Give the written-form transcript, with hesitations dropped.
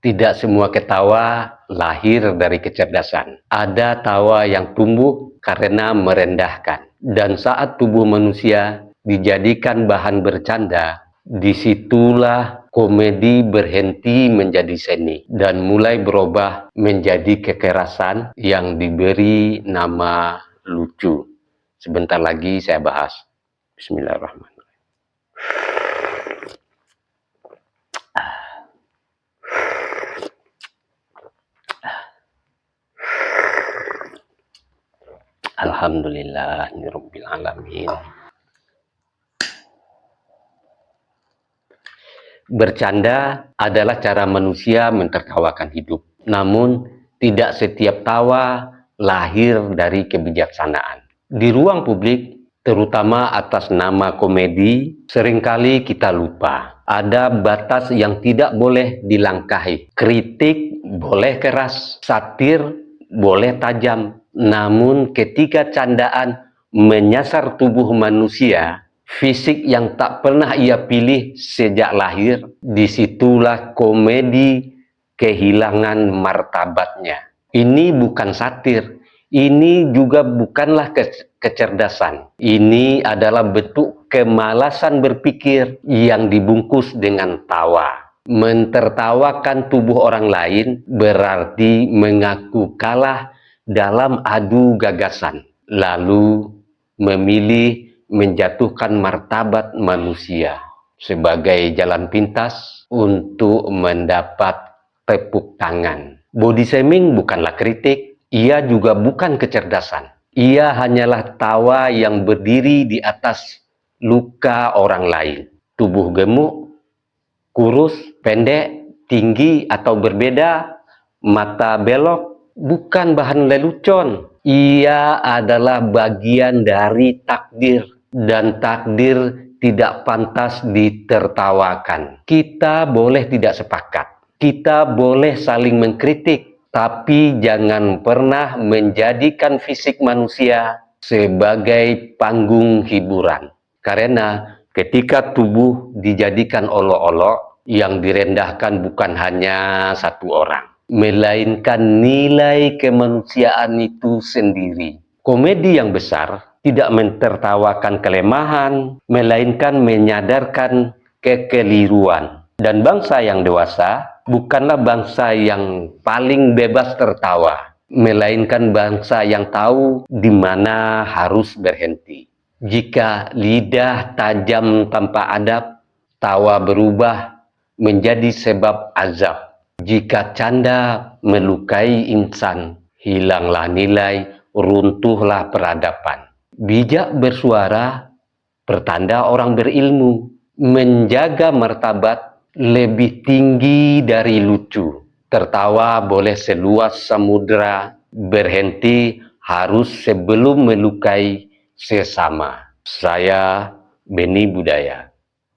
Tidak semua ketawa lahir dari kecerdasan. Ada tawa yang tumbuh karena merendahkan. Dan saat tubuh manusia dijadikan bahan bercanda, disitulah komedi berhenti menjadi seni dan mulai berubah menjadi kekerasan yang diberi nama lucu. Sebentar lagi saya bahas. Bismillahirrahmanirrahim. Alhamdulillahirabbil alamin. Bercanda adalah cara manusia mentertawakan hidup. Namun, tidak setiap tawa lahir dari kebijaksanaan. Di ruang publik, terutama atas nama komedi, seringkali kita lupa. Ada batas yang tidak boleh dilangkahi. Kritik boleh keras, satir boleh tajam. Namun ketika candaan menyasar tubuh manusia, fisik yang tak pernah ia pilih sejak lahir, disitulah komedi kehilangan martabatnya. Ini bukan satir, ini juga bukanlah kecerdasan. Ini adalah bentuk kemalasan berpikir yang dibungkus dengan tawa. Mentertawakan tubuh orang lain berarti mengaku kalah dalam adu gagasan, lalu memilih menjatuhkan martabat manusia sebagai jalan pintas untuk mendapat tepuk tangan. Body shaming bukanlah kritik, ia juga bukan kecerdasan. Ia hanyalah tawa yang berdiri di atas luka orang lain. Tubuh gemuk, kurus, pendek, tinggi atau berbeda, mata belok, bukan bahan lelucon. Ia adalah bagian dari takdir, dan takdir tidak pantas ditertawakan. Kita boleh tidak sepakat, kita boleh saling mengkritik, tapi jangan pernah menjadikan fisik manusia sebagai panggung hiburan. Karena ketika tubuh dijadikan olok-olok, yang direndahkan bukan hanya satu orang, melainkan nilai kemanusiaan itu sendiri. Komedi yang besar tidak mentertawakan kelemahan, melainkan menyadarkan kekeliruan. Dan bangsa yang dewasa bukanlah bangsa yang paling bebas tertawa, melainkan bangsa yang tahu di mana harus berhenti. Jika lidah tajam tanpa adab, tawa berubah menjadi sebab azab. Jika canda melukai insan, hilanglah nilai, runtuhlah peradaban. Bijak bersuara pertanda orang berilmu. Menjaga martabat lebih tinggi dari lucu. Tertawa boleh seluas samudera, berhenti harus sebelum melukai sesama. Saya Beni Budaya.